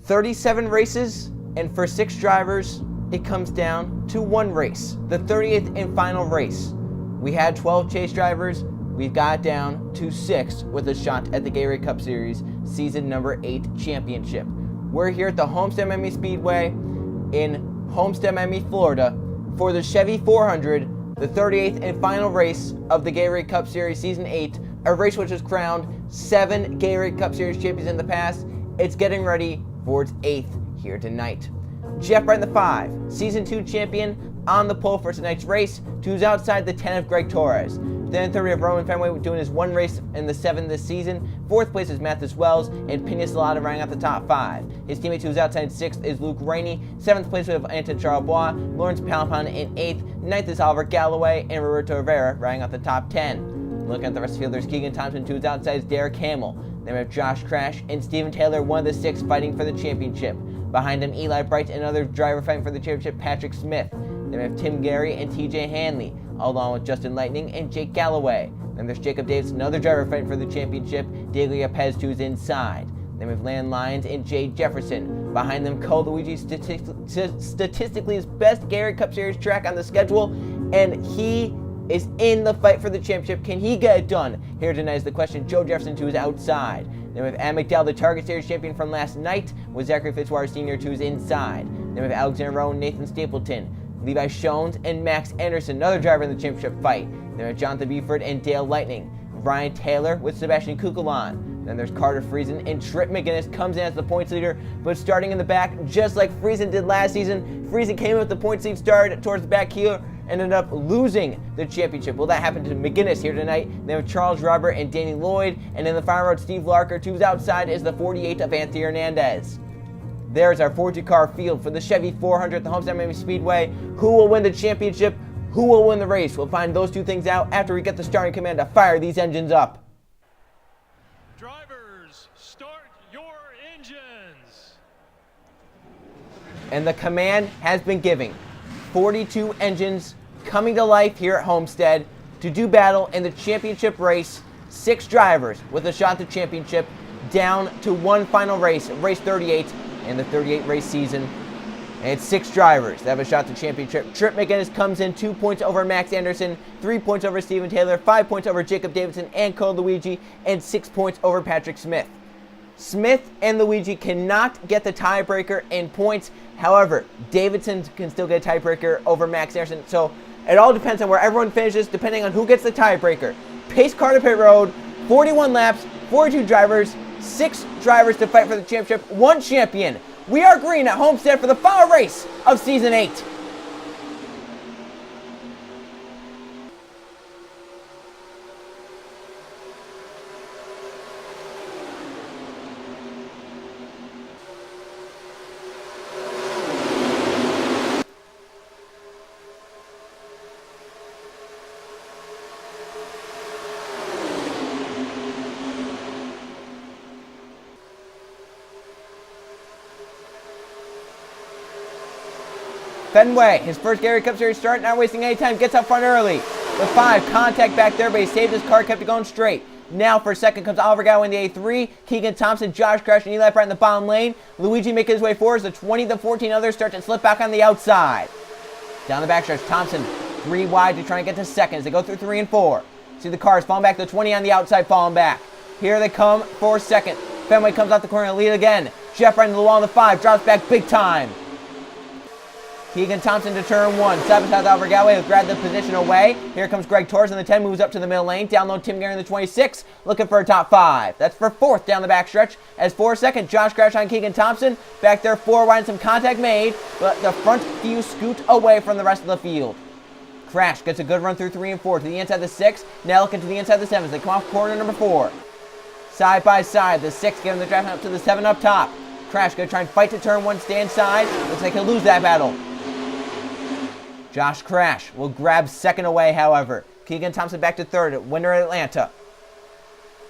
37 races, and for 6 drivers, it comes down to 1 race, the 30th and final race. We had 12 chase drivers. We've got down to 6 with a shot at the Gatorade Cup Series season number 8 championship. We're here at the Homestead Miami Speedway in Homestead, Miami, Florida for the Chevy 400, the 38th and final race of the Gatorade Cup Series season 8, a race which has crowned 7 Gatorade Cup Series champions in the past. It's getting ready for its 8th here tonight. Jeff Bright in the 5, season 2 champion, on the pole for tonight's race, to his outside the 10 of Greg Torres. Then 30 of Roman Fenway doing his 1 race in the 7 this season. 4th place is Mathis Wells, and Pena Salata rounding out the top 5. His teammate to his outside 6th is Luke Rainey. 7th place we have Anton Charlebois, Lawrence Palapon in 8th. 9th is Oliver Galloway, and Roberto Rivera rounding out the top 10. Looking at the rest of the field, there's Keegan Thompson to his outside is Derek Hamill. Then we have Josh Crash and Steven Taylor, one of the 6 fighting for the championship. Behind him, Eli Bright, another driver fighting for the championship, Patrick Smith. Then we have Tim Gary and TJ Hanley, along with Justin Lightning and Jake Galloway. Then there's Jacob Davis, another driver fighting for the championship, Delia Pez to his inside. Then we have Landon Lyons and Jade Jefferson. Behind them, Cole Luigi, statistically his best Gatorade Cup Series track on the schedule, and he is in the fight for the championship. Can he get it done? Here tonight is the question. Joe Jefferson to his outside. Then we have Adam McDowell, the Target Series champion from last night, with Zachary Fitzwater Sr. to his inside. Then we have Alexander Rowe, Nathan Stapleton, Levi Shones, and Max Anderson, another driver in the championship fight. Then we have Jonathan Buford and Dale Lightning. Ryan Taylor with Sebastian Kukulon. Then there's Carter Friesen, and Trip McGinnis comes in as the points leader, but starting in the back, just like Friesen did last season. Friesen came in with the points lead, started towards the back here, and ended up losing the championship. Will that happen to McGinnis here tonight? Then with Charles Robert and Danny Lloyd, and in the final road, Steve Larker. To his outside is the 48 of Anthony Hernandez. There's our 42-car field for the Chevy 400 at the Homestead Miami Speedway. Who will win the championship? Who will win the race? We'll find those 2 things out after we get the starting command to fire these engines up. Drivers, start your engines. And the command has been given. 42 engines coming to life here at Homestead to do battle in the championship race. 6 drivers with a shot at the championship, down to 1 final race, race 38 in the 38 race season. And it's 6 drivers that have a shot at the championship. Trip McGinnis comes in 2 points over Max Anderson, 3 points over Steven Taylor, 5 points over Jacob Davidson and Cole Luigi, and 6 points over Patrick Smith. Smith and Luigi cannot get the tiebreaker in points. However, Davidson can still get a tiebreaker over Max Anderson. So it all depends on where everyone finishes, depending on who gets the tiebreaker. Pace car to pit road, 41 laps, 42 drivers, 6 drivers to fight for the championship, 1 champion. We are green at Homestead for the final race of season 8. Fenway, his first Gatorade Cup Series start, not wasting any time, gets up front early. The 5, contact back there, but he saved his car, kept it going straight. Now for second comes Oliver Galloway in the A3, Keegan Thompson, Josh Crash, and Eli Bright in the bottom lane. Luigi making his way forward as the 20 to 14 others start to slip back on the outside. Down the backstretch, Thompson 3 wide to try and get to second as they go through 3 and 4. See the cars falling back, the 20 on the outside falling back. Here they come for second. Fenway comes out the corner to lead again. Jeff right into the wall on the 5, drops back big time. Keegan Thompson to turn 1. Side by side Oliver Galloway, who grabbed the position away. Here comes Greg Torres in the 10, moves up to the middle lane. Down low, Tim Gary in the 26, looking for a top 5. That's for 4th down the backstretch. As for second, Josh Crash on Keegan Thompson. Back there, 4 wide, and some contact made, but the front few scoot away from the rest of the field. Crash gets a good run through 3 and 4 to the inside of the 6. Now looking to the inside of the 7 as they come off corner number 4. Side by side, the 6 giving the draft up to the 7 up top. Crash going to try and fight to turn 1, stay inside. Looks like he'll lose that battle. Josh Crash will grab second away, however. Keegan Thompson back to 3rd, winner at Atlanta.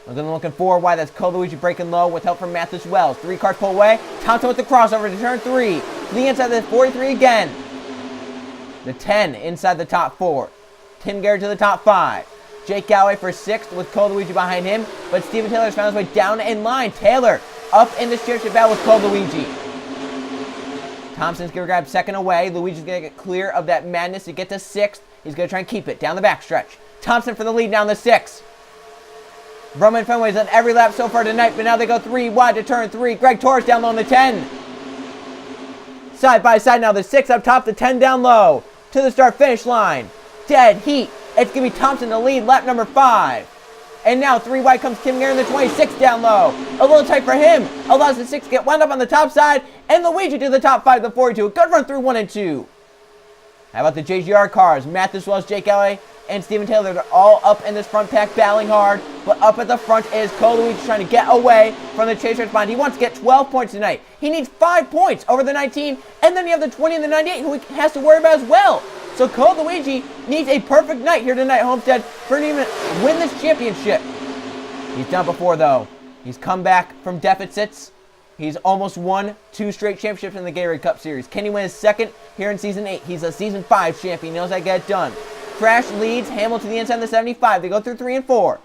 Looking 4 wide, that's Cole Luigi breaking low with help from Mathis Wells. 3 cars pull away. Thompson with the crossover to turn 3. To the inside of the 43 again. The 10 inside the top 4. Tim Garrett to the top 5. Jake Galloway for 6th with Cole Luigi behind him. But Steven Taylor's found his way down in line. Taylor up in this championship battle with Cole Luigi. Thompson's going to grab second away. Luigi's going to get clear of that madness to get to 6th. He's going to try and keep it down the backstretch. Thompson for the lead down the 6th. Roman Fenway's on every lap so far tonight, but now they go 3 wide to turn 3. Greg Torres down low on the 10. Side by side now, the 6 up top, the 10 down low. To the start-finish line. Dead heat. It's going to be Thompson to lead lap number 5. And now 3 wide comes Kim Garen, the 26 down low. A little tight for him. Allows the 6 to get wound up on the top side. And Luigi to the top 5, the 42. A good run through 1 and 2. How about the JGR cars? Matt as well as Jake Ellie and Steven Taylor. They're all up in this front pack, battling hard. But up at the front is Cole Luigi trying to get away from the Chase Race behind. He wants to get 12 points tonight. He needs 5 points over the 19. And then you have the 20 and the 98 who he has to worry about as well. So Cole Luigi needs a perfect night here tonight at Homestead for him to win this championship. He's done before, though. He's come back from deficits. He's almost won 2 straight championships in the Gatorade Cup Series. Can he win his second here in Season 8? He's a Season 5 champion. He knows how to get it done. Crash leads Hamill to the inside of the 75. They go through 3 and 4.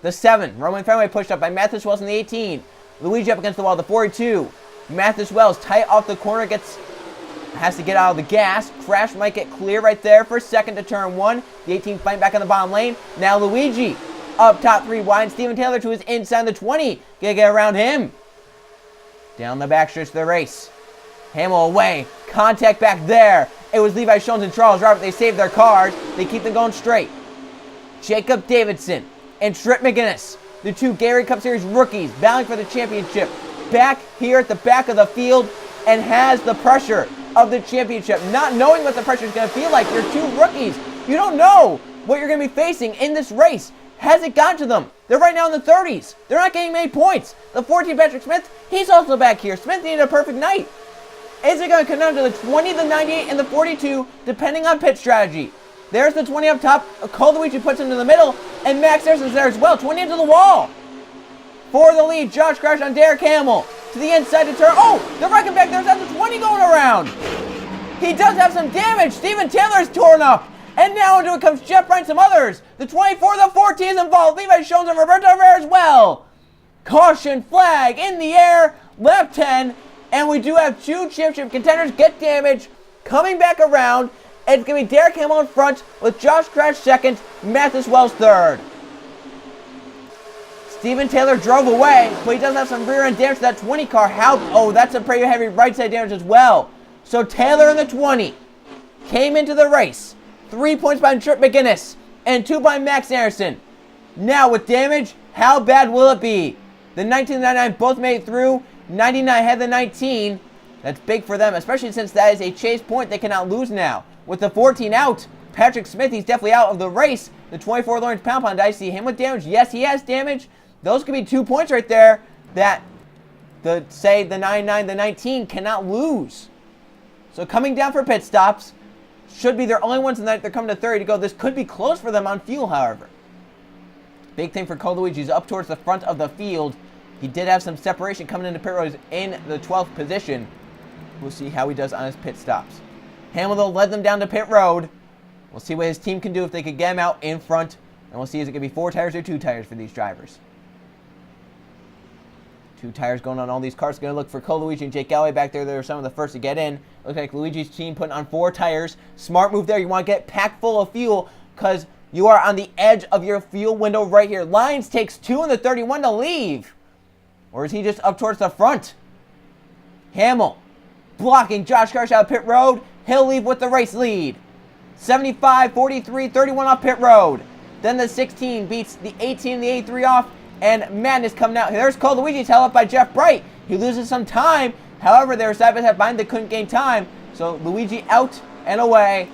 The 7. Roman Fenway pushed up by Mathis Wells in the 18. Luigi up against the wall, the 42. Mathis Wells tight off the corner, has to get out of the gas. Crash might get clear right there for second to turn 1. The 18 fighting back on the bottom lane. Now Luigi up top 3 wide. Steven Taylor to his inside the 20. Gonna get around him. Down the backstretch of the race. Hamill away. Contact back there. It was Levi Jones and Charles Robert. They saved their cars. They keep them going straight. Jacob Davidson and Trip McGinnis, the 2 Gatorade Cup Series rookies, battling for the championship. Back here at the back of the field and has the pressure of the championship. Not knowing what the pressure is going to feel like. You're 2 rookies. You don't know what you're going to be facing in this race. Has it gotten to them? They're right now in the 30s. They're not getting many points. The 14, Patrick Smith, he's also back here. Smith needed a perfect night. Is it going to come down to the 20, the 98, and the 42, depending on pit strategy? There's the 20 up top. Cole Luigi puts him to the middle, and Max Harrison's there as well. 20 into the wall. For the lead, Josh Crash on Derek Hamill. To the inside to turn. Oh, they're wrecking back. There's the 20 going around. He does have some damage. Steven Taylor's torn up. And now into it comes Jeff Bryant and some others. The 24, the 14 is involved. Levi Jones and Roberto Rivera as well. Caution flag in the air. Lap 10. And we do have 2 championship contenders get damaged. Coming back around. It's going to be Derek Hamill in front with Josh Crash second. Mathis Wells third. Steven Taylor drove away, but he does have some rear end damage to that 20 car. Oh, that's a pretty heavy right side damage as well. So Taylor in the 20 came into the race. 3 points by Trip McGinnis and 2 by Max Harrison. Now with damage, how bad will it be? The 19 and 99 both made it through. 99 had the 19. That's big for them, especially since that is a chase point they cannot lose now. With the 14 out, Patrick Smith, he's definitely out of the race. The 24 Lawrence Pound Pound, I see him with damage. Yes, he has damage. Those could be 2 points right there that the 99, the 19 cannot lose. So coming down for pit stops. Should be their only ones tonight. They're coming to 30 to go. This could be close for them on fuel, however. Big thing for Cole Luigi. He's up towards the front of the field. He did have some separation coming into pit road in the 12th position. We'll see how he does on his pit stops. Hamill, though, led them down to pit road. We'll see what his team can do if they could get him out in front. And we'll see, is it going to be 4 tires or 2 tires for these drivers? 2 tires going on all these cars. Going to look for Cole Luigi and Jake Galloway back there. They're some of the first to get in. Looks like Luigi's team putting on 4 tires. Smart move there. You want to get packed full of fuel because you are on the edge of your fuel window right here. Lyons takes 2 in the 31 to leave. Or is he just up towards the front? Hamill blocking Josh Karsh out of pit road. He'll leave with the race lead. 75, 43, 31 off pit road. Then the 16 beats the 18 and the 83 off. And Madness coming out. There's Cole Luigi's held up by Jeff Bright. He loses some time. However, they were side by side behind. They couldn't gain time. So Luigi out and away,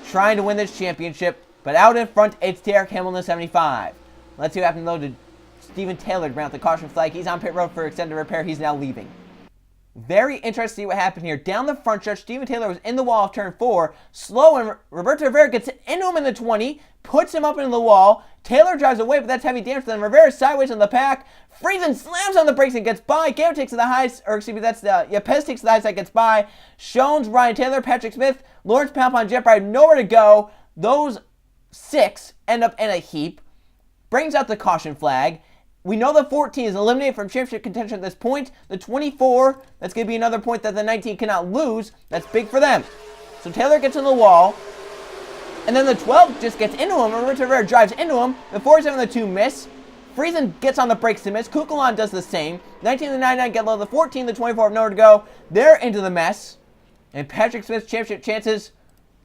trying to win this championship. But out in front, it's Derek Hamill in the 75. Let's see what happened though to Steven Taylor to bring out the caution flag. He's on pit road for extended repair. He's now leaving. Very interesting to see what happened here. Down the front stretch, Steven Taylor was in the wall of turn 4. Slow, and Roberto Rivera gets into him in the 20. Puts him up into the wall. Taylor drives away, but that's heavy damage. Then Rivera's sideways on the pack. Friesen slams on the brakes and gets by. Gale takes to the high, or excuse me, that's the, Pez takes to the high side, gets by. Shones, Ryan Taylor, Patrick Smith, Lawrence Palpon, Jeff Bride, nowhere to go. Those 6 end up in a heap. Brings out the caution flag. We know the 14 is eliminated from championship contention at this point. The 24, that's going to be another point that the 19 cannot lose. That's big for them. So Taylor gets in the wall. And then the 12 just gets into him. And Rich Rivera drives into him. The 47 and the 2 miss. Friesen gets on the brakes to miss. Kukulon does the same. 19 and the 99 get low. The 14, the 24 have nowhere to go. They're into the mess. And Patrick Smith's championship chances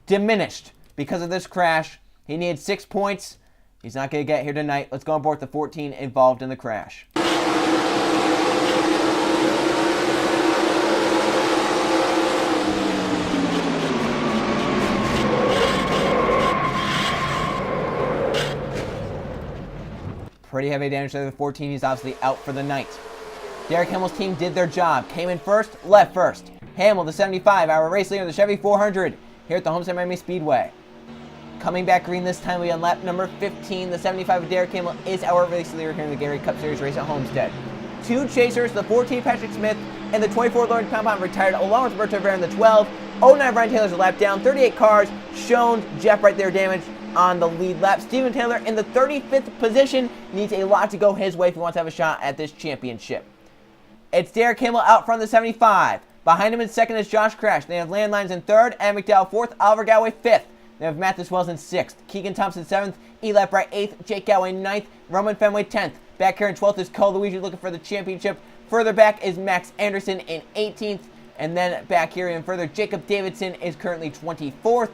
diminished because of this crash. He needed 6 points. He's not going to get here tonight. Let's go on board the 14 involved in the crash. Pretty heavy damage to the 14. He's obviously out for the night. Derek Hamill's team did their job. Came in first, left first. Hamill, the 75, our race leader, the Chevy 400, here at the Homestead Miami Speedway. Coming back green this time, we on lap number 15. The 75 of Derek Hamill is our race leader here in the Gatorade Cup Series race at Homestead. 2 chasers, the 14 Patrick Smith and the 24 Lawrence Pompon retired along with Roberto Rivera in the 12. 09 Brian Taylor's a lap down. 38 cars, shown Jeff right there damaged on the lead lap. Steven Taylor in the 35th position needs a lot to go his way if he wants to have a shot at this championship. It's Derek Hamill out front of the 75. Behind him in second is Josh Crash. They have Landlines in third, and McDowell fourth, Oliver Galway fifth. They have Mathis Wells in 6th, Keegan Thompson 7th, Eli Bright 8th, Jake Galway 9th, Roman Fenway 10th. Back here in 12th is Cole Luigi looking for the championship. Further back is Max Anderson in 18th. And then back here in further, Jacob Davidson is currently 24th.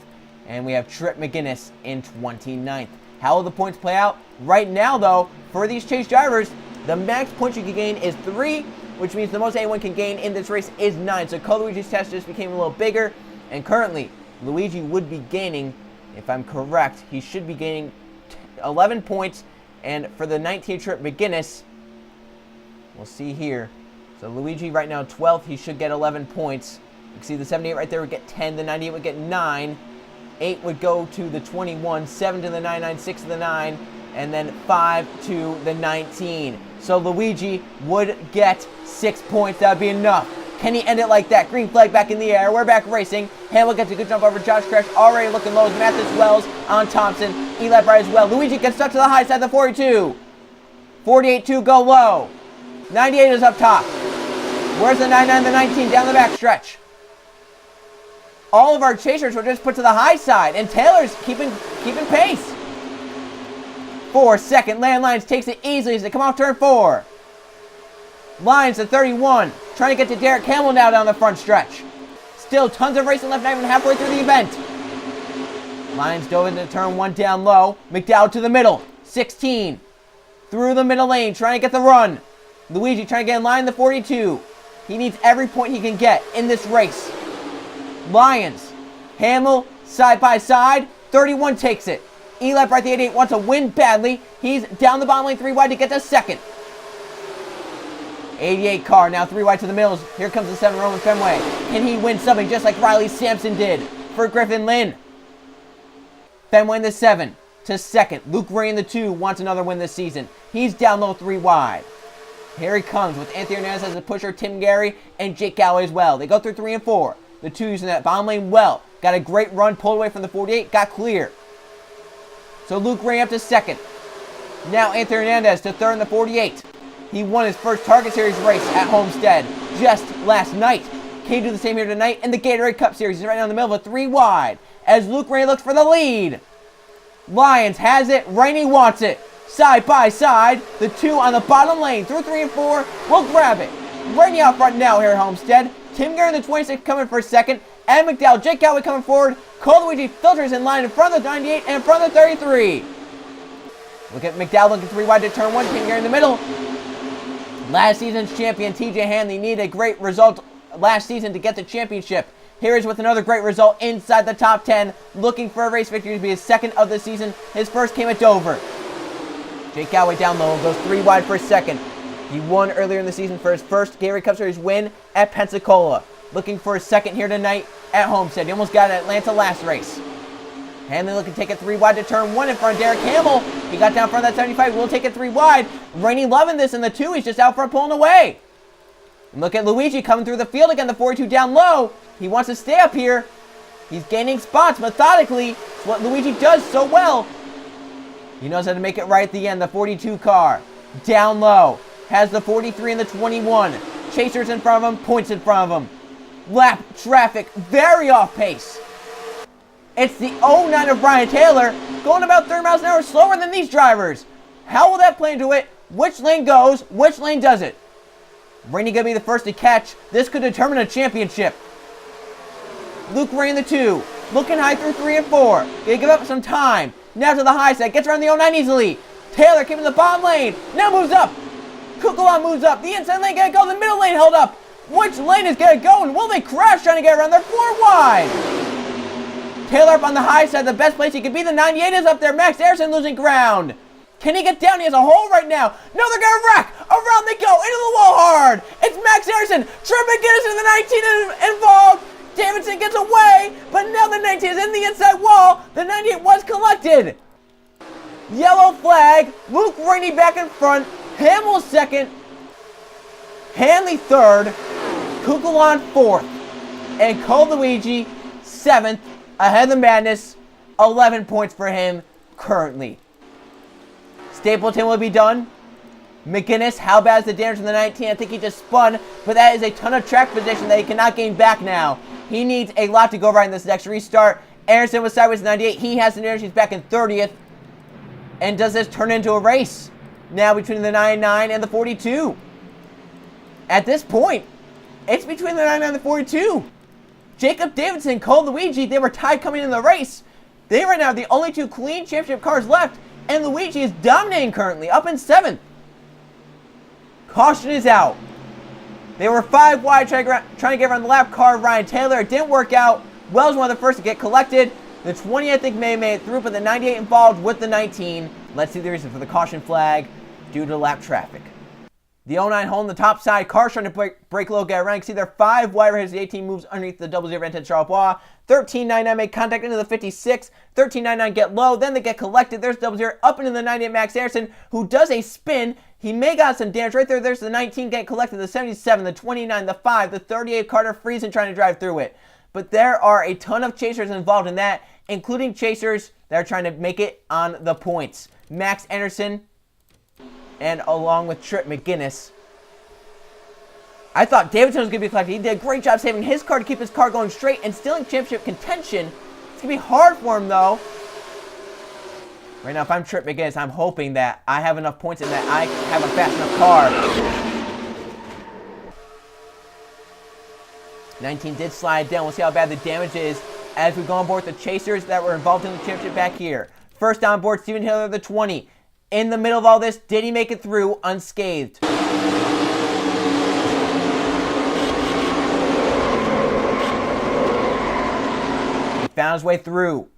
And we have Trip McGinnis in 29th. How will the points play out? Right now, though, for these chase drivers, the max points you can gain is 3, which means the most anyone can gain in this race is 9. So Cole Luigi's test just became a little bigger. And currently, Luigi would be gaining, if I'm correct, he should be gaining 11 points. And for the 19 Trip McGinnis, we'll see here. So Luigi right now 12th, he should get 11 points. You can see the 78 right there would get 10, the 98 would get 9. 8 would go to the 21, 7 to the 99, 6 to the 9, and then 5 to the 19. So Luigi would get 6 points. That would be enough. Can he end it like that? Green flag back in the air. We're back racing. Hamill gets a good jump over Josh Crash. Already looking low. Mathis Wells on Thompson. Eli Bright as well. Luigi gets stuck to the high side of the 42. 48-2 go low. 98 is up top. Where's the 99 the 19 down the back stretch? All of our chasers were just put to the high side, and Taylor's keeping pace. 4 second. Landlines takes it easily as they come off turn 4. Lyons to 31, trying to get to Derek Hamill now down the front stretch. Still tons of racing left, not even halfway through the event. Lyons dove into turn 1 down low. McDowell to the middle, 16. Through the middle lane, trying to get the run. Luigi trying to get in line in the 42. He needs every point he can get in this race. Lyons, Hamill, side by side. 31 takes it. Eli Bright, the 88, wants to win badly. He's down the bottom lane 3 wide to get to second. 88 car, now 3 wide to the middle. Here comes the 7 Roman Fenway. Can he win something just like Riley Sampson did for Griffin Lynn? Fenway in the 7 to second. Luke Ray in the 2 wants another win this season. He's down low 3 wide. Here he comes with Anthony Hernandez as a pusher, Tim Gary, and Jake Galloway as well. They go through 3 and 4. The 2 using that bottom lane well. Got a great run, pulled away from the 48, got clear. So Luke Ray up to second. Now Anthony Hernandez to third in the 48. He won his first Target Series race at Homestead just last night. Can he do the same here tonight in the Gatorade Cup Series? He's right now in the middle of a 3 wide as Luke Ray looks for the lead. Lyons has it. Rainey wants it. Side by side. The 2 on the bottom lane through 3 and 4 will grab it. Rainey out front now here at Homestead. Tim Gary in the 26 coming for second. And McDowell, Jake Galway coming forward. Cole Luigi filters in line in front of the 98 and in front of the 33. Look at McDowell looking 3 wide to turn 1. Tim Gary in the middle. Last season's champion, TJ Hanley, needed a great result last season to get the championship. Here is with another great result inside the top 10, looking for a race victory to be his second of the season. His first came at Dover. Jake Galway down low, goes 3 wide for second. He won earlier in the season for his first Gatorade Cup Series win at Pensacola. Looking for his second here tonight at Homestead. He almost got it at Atlanta last race. Hanley looking to take it 3 wide to turn 1 in front of Derek Hamill. He got down front of that 75. Will take it 3 wide. Rainey loving this in the 2. He's just out front pulling away. And look at Luigi coming through the field again. The 42 down low. He wants to stay up here. He's gaining spots methodically. It's what Luigi does so well. He knows how to make it right at the end. The 42 car. Down low. Has the 43 and the 21. Chasers in front of him, points in front of him. Lap traffic, very off pace. It's the 09 of Ryan Taylor, going about 30 miles an hour slower than these drivers. How will that play into it? Which lane goes? Which lane does it? Rainey gonna be the first to catch. This could determine a championship. Luke Rainey the 2, looking high through 3 and 4. Gonna give up some time. Now to the high side, gets around the 09 easily. Taylor keeping the bottom lane, now moves up. Kukulon moves up, the inside lane gonna go, the middle lane held up. Which lane is gonna go, and will they crash trying to get around? They're 4 wide. Taylor up on the high side, the best place he could be. The 98 is up there, Max Harrison losing ground. Can he get down? He has a hole right now. No, they're gonna wreck. Around they go, into the wall hard. It's Max Harrison. Trip McGinnis and the 19 is involved. Davidson gets away, but now the 19 is in the inside wall. The 98 was collected. Yellow flag. Luke Rainey back in front. Hamill second. Hanley third. Kukulon fourth. And Cole Luigi seventh. Ahead of the Madness. 11 points for him currently. Stapleton will be done. McGinnis, how bad is the damage from the 19? I think he just spun, but that is a ton of track position that he cannot gain back now. He needs a lot to go right in this next restart. Anderson was sideways 98. He has the damage. He's back in 30th. And does this turn into a race now between the 99 and the 42? At this point, it's between the 99 and the 42. Jacob Davidson, Cole Luigi, they were tied coming in the race. They right now are the only 2 clean championship cars left, and Luigi is dominating currently, up in 7th. Caution is out. They were 5 wide trying to get around the lap car. Ryan Taylor, it didn't work out. Wells one of the first to get collected. The 20, I think, may have made it through, but the 98 involved with the 19. Let's see the reason for the caution flag due to lap traffic. The 09 holding the top side. Cars trying to break low, get around. You can see they're 5 wide right as the 18 moves underneath the 00 Van Charles Bois. 1399 make contact into the 56. 1399 get low, then they get collected. There's 00 up into the 98 Max Harrison, who does a spin. He may got some damage right there. There's the 19 get collected, the 77, the 29, the 5, the 38 Carter freezing trying to drive through it. But there are a ton of chasers involved in that, including chasers that are trying to make it on the points. Max Anderson and along with Trip McGinnis. I thought Davidson was going to be collected. He did a great job saving his car to keep his car going straight and still in championship contention. It's going to be hard for him, though. Right now, if I'm Trip McGinnis, I'm hoping that I have enough points and that I have a fast enough car. 19 did slide down. We'll see how bad the damage is as we go on board with the chasers that were involved in the championship back here. First on board, Steven Hiller, the 20. In the middle of all this, did he make it through unscathed? Found his way through.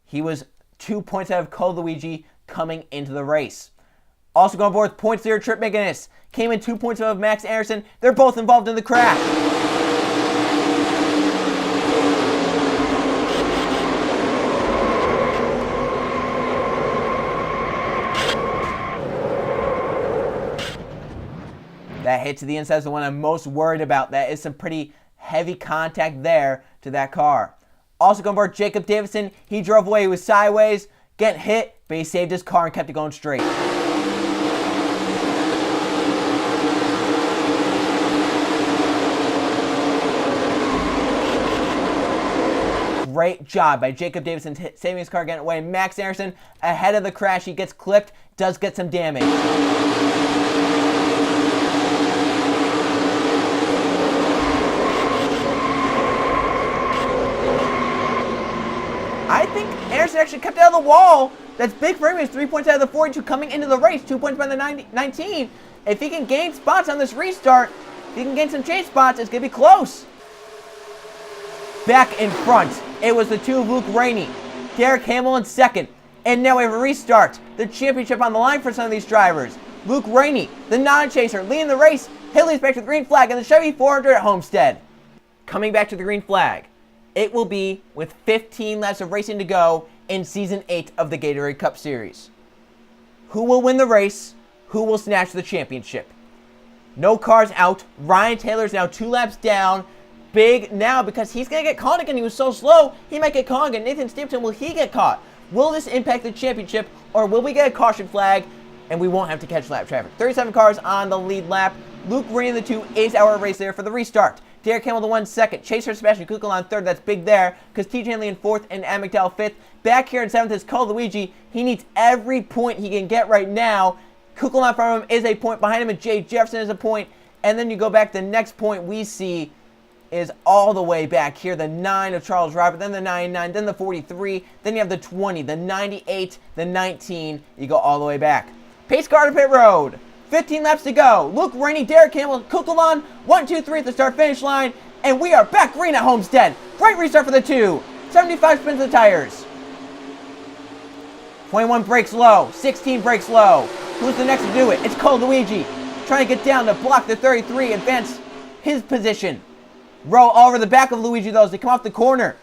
He was 2 points out of Cole Luigi coming into the race. Also going board with points leader Trip McGinnis. Came in 2 points above Max Anderson. They're both involved in the crash. That hit to the inside is the one I'm most worried about. That is some pretty heavy contact there to that car. Also going board, Jacob Davidson. He drove away. He was sideways, getting hit, but he saved his car and kept it going straight. Great job by Jacob Davidson saving his car, getting away. Max Anderson ahead of the crash. He gets clipped, does get some damage. I think Anderson actually kept it out of the wall. That's big for him. He's 3 points out of the 42 coming into the race. 2 points by the 19. If he can gain spots on this restart, if he can gain some chase spots, it's going to be close. Back in front, it was the 2 of Luke Rainey. Derek Hamill in second. And now we have a restart. The championship on the line for some of these drivers. Luke Rainey, the non-chaser, leading the race. Haley's back to the green flag and the Chevy 400 at Homestead. Coming back to the green flag. It will be with 15 laps of racing to go in Season 8 of the Gatorade Cup Series. Who will win the race? Who will snatch the championship? No cars out. Ryan Taylor's now 2 laps down. Big now because he's going to get caught again. He was so slow, he might get caught again. Nathan Stapleton, will he get caught? Will this impact the championship, or will we get a caution flag? and we won't have to catch lap traffic. 37 cars on the lead lap. Luke running the 2 8-hour race there for the restart. Derek Hamel the 1 second. Chaser Sebastian Kukul on 3rd. That's big there because TJ Hanley in 4th and Adam McDowell 5th. Back here in 7th is Cole Luigi. He needs every point he can get right now. Kukul in front of him is a point. Behind him is Jay Jefferson is a point. And then you go back, the next point we see is all the way back here. The 9 of Charles Robert, then the 99, then the 43. Then you have the 20, the 98, the 19. You go all the way back. Pace car to pit road. 15 laps to go. Luke Rainey, Derek Campbell, Kukulon, 1, 2, 3 at the start-finish line. And we are back green at Homestead. Great restart for the 2. 75 spins of the tires. 21 brakes low. 16 brakes low. Who's the next to do it? It's Cole Luigi. Trying to get down to block the 33, advance his position. Row all over the back of Luigi, though, as they come off the corner.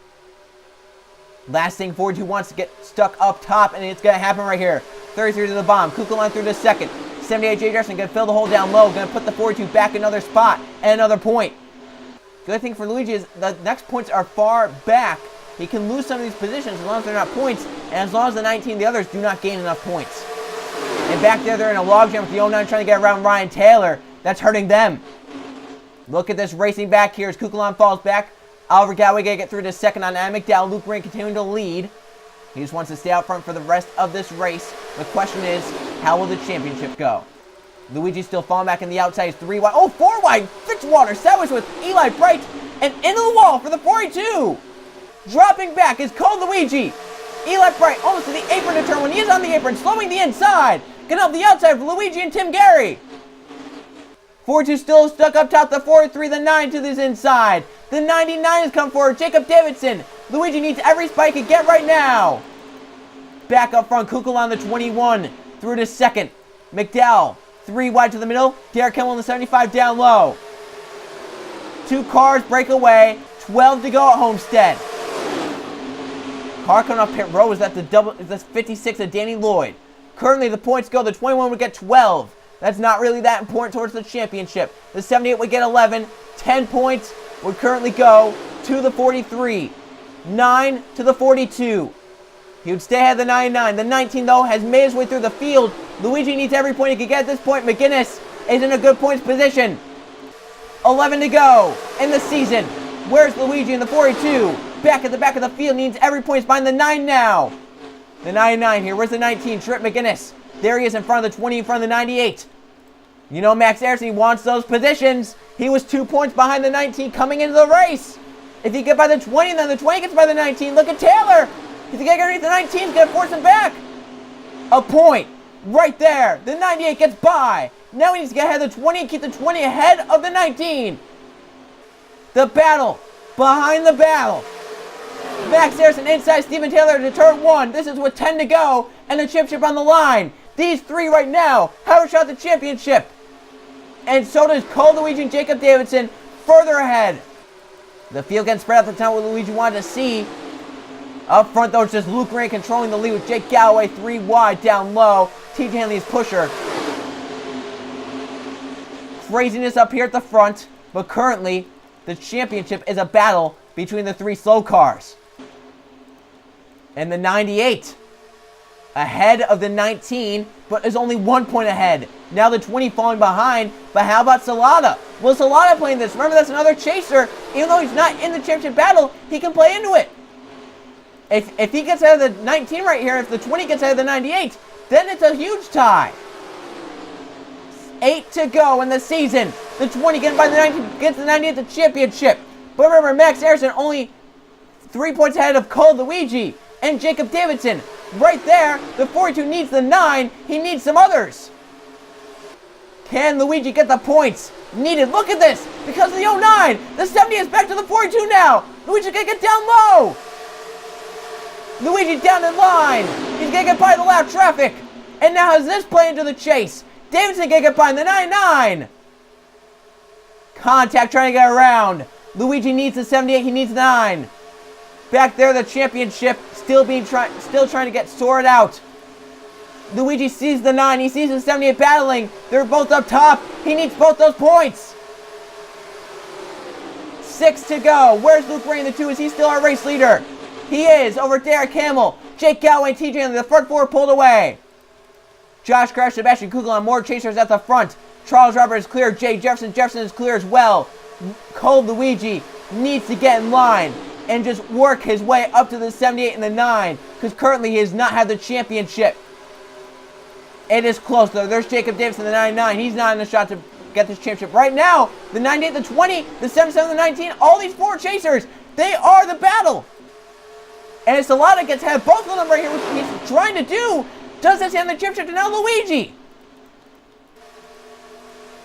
Last thing 42 wants to get stuck up top, and it's going to happen right here. 33 to the bomb. Kukulon through to second. 78 Jay Jefferson going to fill the hole down low. Going to put the 42 back another spot and another point. Good thing for Luigi is the next points are far back. He can lose some of these positions as long as they're not points, and as long as the 19 the others do not gain enough points. And back there, they're in a logjam with the 09 trying to get around Ryan Taylor. That's hurting them. Look at this racing back here as Kukulon falls back. Oliver Galway going to get through to second on Adam McDowell. Luke Rain continuing to lead. He just wants to stay out front for the rest of this race. The question is, how will the championship go? Luigi still falling back in the outside. He's 3 wide. Oh, 4 wide. Fitzwater sandwiched with Eli Bright. And into the wall for the 42. Dropping back is Cole Luigi. Eli Bright almost to the apron to turn when he is on the apron. Slowing the inside. Getting off the outside for Luigi and Tim Gary. 42 still stuck up top. The 43, the 9 to this inside. The 99 has come forward. Jacob Davidson. Luigi needs every spike he can get right now. Back up front, Kukul on the 21. Through to second. McDowell, 3 wide to the middle. Derek Kimmel on the 75 down low. 2 cars break away. 12 to go at Homestead. Car coming off pit road is that the 56 of Danny Lloyd. Currently the points go. The 21 would get 12. That's not really that important towards the championship. The 78 would get 11. 10 points would currently go to the 43. 9 to the 42. He would stay ahead of the 99. The 19, though, has made his way through the field. Luigi needs every point he can get at this point. McGinnis is in a good points position. 11 to go in the season. Where's Luigi in the 42? Back at the back of the field. Needs every point. He's behind the 9 now. The 99 here. Where's the 19? Trip McGinnis. There he is in front of the 20, in front of the 98. You know Max Harrison, he wants those positions. He was 2 points behind the 19 coming into the race. If he gets by the 20, then the 20 gets by the 19. Look at Taylor. If he gets underneath the 19, he's going to force him back. A point right there. The 98 gets by. Now he needs to get ahead of the 20 and keep the 20 ahead of the 19. The battle behind the battle. Max Harrison inside Steven Taylor to turn 1. This is with 10 to go and the championship on the line. These 3 right now have a shot at the championship. And so does Cole Luigi and Jacob Davidson further ahead. The field gets spread out the time what Luigi wanted to see. Up front, though, it's just Luke Ray controlling the lead with Jake Galloway 3 wide down low. TJ Hanley's pusher. Craziness up here at the front. But currently, the championship is a battle between the 3 slow cars. And the 98 ahead of the 19, but is only 1 point ahead. Now the 20 falling behind, but how about Salata? Will Salata play in this? Remember, that's another chaser. Even though he's not in the championship battle, he can play into it. If he gets out of the 19 right here, if the 20 gets out of the 98, then it's a huge tie. 8 to go in the season. The 20 getting by the 19, gets the 98 the championship. But remember, Max Harrison only 3 points ahead of Cole Luigi and Jacob Davidson. Right there, the 42 needs the 9. He needs some others. Can Luigi get the points needed? Look at this. Because of the 09, the 70 is back to the 42 now. Luigi's going to get down low. Luigi down in line. He's going to get by the lap traffic. And now has this play into the chase. Davidson going to get by in the 99. Contact trying to get around. Luigi needs the 78. He needs 9. Back there, the championship still trying to get sorted out. Luigi sees the 9. He sees the 78 battling. They're both up top. He needs both those points. 6 to go. Where's Luke Ray in the 2? Is he still our race leader? He is over Derek Hamill. Jake Galloway and TJ Hanley. The front 4 pulled away. Josh Crash, Sebastian Kugel, and more chasers at the front. Charles Robert is clear. Jay Jefferson. Jefferson is clear as well. Cole Luigi needs to get in line and just work his way up to the 78 and the 9, because currently he has not had the championship. It is close though. There's Jacob Davidson, the 99. He's not in the shot to get this championship. Right now, the 98, the 20, the 77, the 19, all these 4 chasers, they are the battle. And it's Salata gets to have both of them right here, which he's trying to do. Does this hand the championship to now Luigi?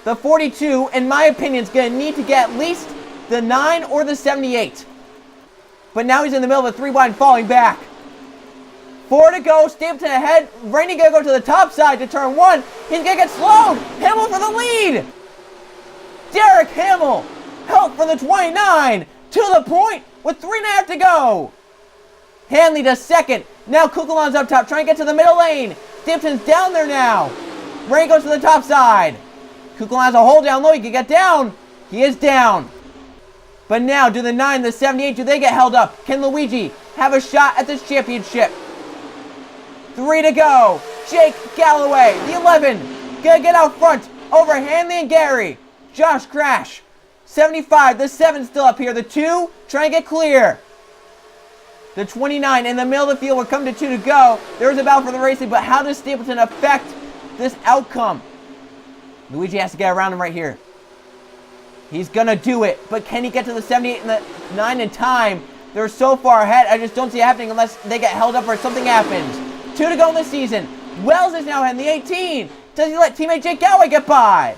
The 42, in my opinion, is going to need to get at least the 9 or the 78. But now he's in the middle of a 3 wide falling back. 4 to go, Stapleton ahead. Rainey going to go to the top side to turn 1. He's going to get slowed. Hamill for the lead. Derek Hamill, help for the 29. To the point with 3.5 to go. Hanley to second. Now Kukulon's up top, trying to get to the middle lane. Stapleton's down there now. Rainey goes to the top side. Kukulon has a hole down low. He can get down. He is down. But now, do the 9, the 78, do they get held up? Can Luigi have a shot at this championship? 3 to go. Jake Galloway, the 11, gonna get out front over Hanley and Gary. Josh Crash, 75, the 7 still up here. The 2, trying to get clear. The 29 in the middle of the field will come to 2 to go. There's a battle for the racing, but how does Stapleton affect this outcome? Luigi has to get around him right here. He's gonna do it, but can he get to the 78 and the 9 in time? They're so far ahead, I just don't see it happening unless they get held up or something happens. 2 to go in this season. Wells is now in the 18. Does he let teammate Jake Galloway get by?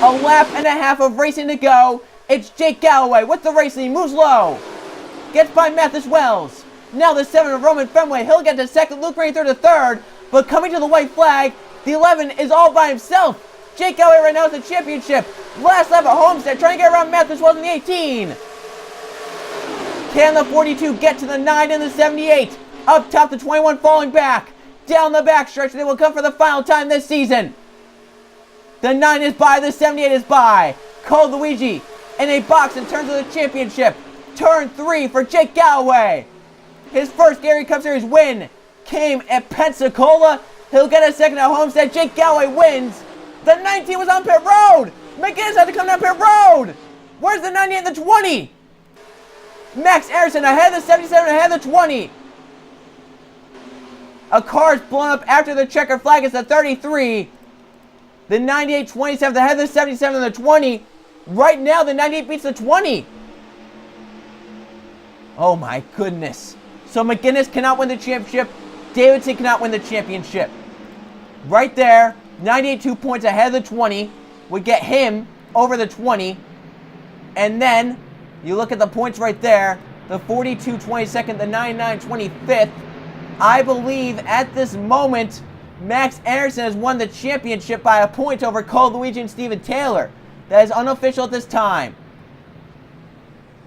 A lap and a half of racing to go. It's Jake Galloway with the racing. He moves low. Gets by Mathis Wells. Now the 7 of Roman Fenway. He'll get to second. Luke Rainey third to third. But coming to the white flag, the 11 is all by himself. Jake Galloway right now is the championship. Last lap at Homestead, trying to get around Mathis Wells in the 18. Can the 42 get to the 9 and the 78? Up top, the 21 falling back. Down the back stretch, they will come for the final time this season. The 9 is by, the 78 is by. Cole Luigi in a box in terms of the championship. Turn 3 for Jake Galloway. His first Gary Cup Series win came at Pensacola. He'll get a second at Homestead. Jake Galloway wins. The 19 was on pit road. McGinnis had to come down pit road. Where's the 98 and the 20? Max Anderson ahead of the 77, ahead of the 20. A car is blown up after the checker flag. It's the 33. The 98, 27 ahead of the 77 and the 20. Right now, the 98 beats the 20. Oh my goodness. So McGinnis cannot win the championship. Davidson cannot win the championship. Right there, 98 2 points ahead of the 20 would get him over the 20. And then, you look at the points right there, the 42 22nd, the 99 25th. I believe at this moment, Max Anderson has won the championship by a point over Cole Luigi and Steven Taylor. That is unofficial at this time.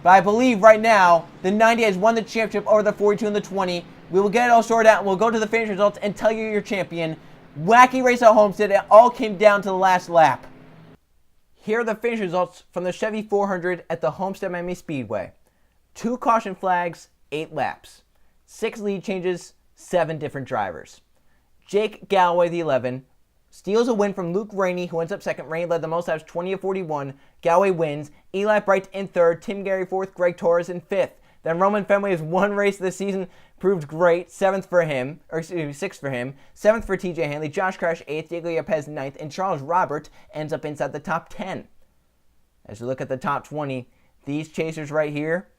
But I believe right now, the 90 has won the championship over the 42 and the 20. We will get it all sorted out, and we'll go to the finish results and tell you your champion. Wacky race at Homestead. It all came down to the last lap. Here are the finish results from the Chevy 400 at the Homestead Miami Speedway. 2 caution flags, 8 laps. 6 lead changes, 7 different drivers. Jake Galloway, the 11, steals a win from Luke Rainey, who ends up second. Rainey led the most laps, 20 of 41. Galloway wins. Eli Bright in third. Tim Gary fourth. Greg Torres in fifth. Then Roman Fenway has one race this season, proved great. 7th for him, or excuse me, 6th for him. 7th for TJ Hanley. Josh Crash 8th. Diego Yepes 9th. And Charles Robert ends up inside the top 10. As we look at the top 20, these chasers right here,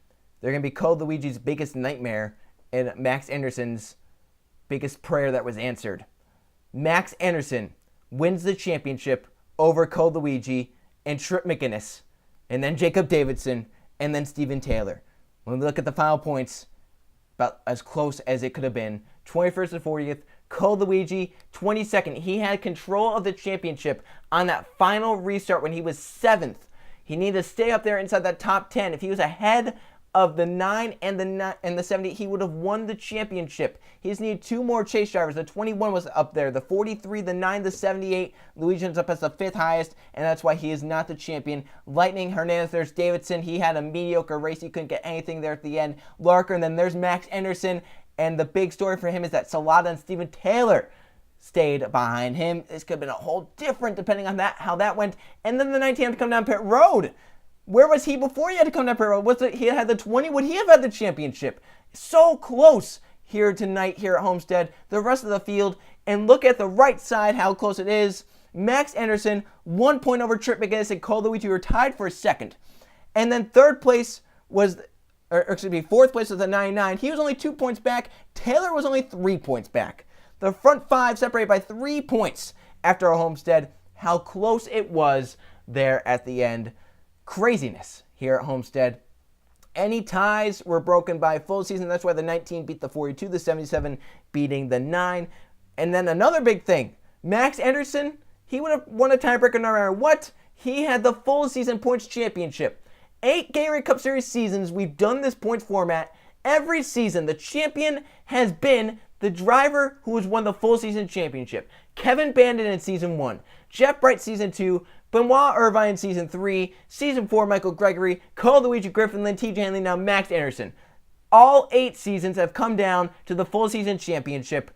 they're going to be Cole Luigi's biggest nightmare and Max Anderson's biggest prayer that was answered. Max Anderson wins the championship over Cole Luigi and Trip McGinnis, and then Jacob Davidson, and then Steven Taylor. When we look at the final points, about as close as it could have been. 21st and 40th, Cole Luigi, 22nd. He had control of the championship on that final restart when he was 7th. He needed to stay up there inside that top 10. If he was ahead of the 9 and the 70, he would have won the championship. He just needed 2 more chase drivers. The 21 was up there. The 43, the 9, the 78. Luigi ends up as the 5th highest, and that's why he is not the champion. Lightning Hernandez, there's Davidson. He had a mediocre race. He couldn't get anything there at the end. Larker, and then there's Max Anderson. And the big story for him is that Salada and Steven Taylor stayed behind him. This could have been a whole different depending on how that went. And then the 19 had to come down pit road. Where was he before he had to come down pit road? He had the 20? Would he have had the championship? So close here tonight here at Homestead. The rest of the field, and look at the right side how close it is. Max Anderson, 1 point over Trip McGinnis and Cole Luigi were tied for second. And then fourth place was the 99. He was only 2 points back. Taylor was only 3 points back. The front five separated by 3 points after a Homestead. How close it was there at the end. Craziness here at Homestead. Any ties were broken by full season. That's why the 19 beat the 42, the 77 beating the 9. And then another big thing, Max Anderson, he would have won a tiebreaker no matter what. He had the full season points championship. 8 Gatorade Cup Series seasons, we've done this points format. Every season, the champion has been the driver who has won the full season championship. Kevin Bandit in season 1, Jeff Bright season 2, Benoit Irvine season 3, season 4 Michael Gregory, Cole Luigi Griffin, then TJ Hanley, now Max Anderson. All 8 seasons have come down to the full season championship.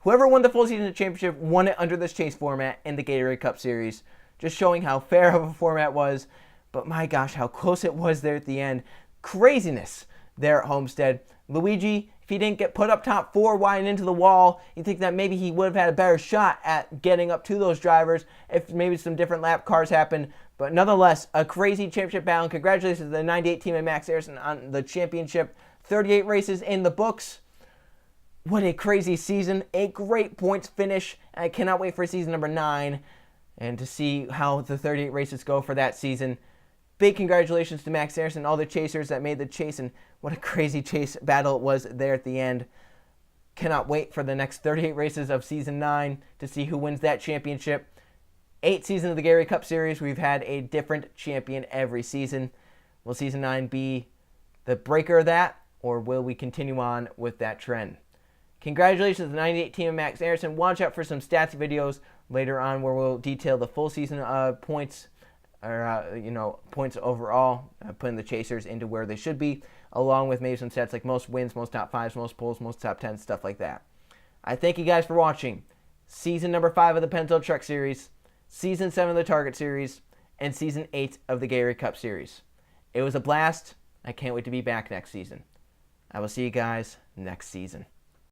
Whoever won the full season championship won it under this chase format in the Gatorade Cup Series. Just showing how fair of a format was. But my gosh, how close it was there at the end. Craziness there at Homestead. Luigi, if he didn't get put up top 4 wide and into the wall, you think that maybe he would have had a better shot at getting up to those drivers if maybe some different lap cars happened. But nonetheless, a crazy championship battle. And congratulations to the 98 team and Max Anderson on the championship. 38 races in the books. What a crazy season. A great points finish. I cannot wait for season number 9 and to see how the 38 races go for that season. Big congratulations to Max Anderson and all the chasers that made the chase, and what a crazy chase battle it was there at the end. Cannot wait for the next 38 races of season 9 to see who wins that championship. 8 seasons of the Gatorade Cup Series, we've had a different champion every season. Will season 9 be the breaker of that, or will we continue on with that trend? Congratulations to the 98 team of Max Anderson. Watch out for some stats videos later on where we'll detail the full season points, or points overall, putting the chasers into where they should be, along with maybe some stats like most wins, most top 5s, most poles, most top 10s, stuff like that. I thank you guys for watching season number 5 of the Pennzoil Truck Series, season 7 of the Target Series, and season 8 of the Gatorade Cup Series. It was a blast. I can't wait to be back next season. I will see you guys next season.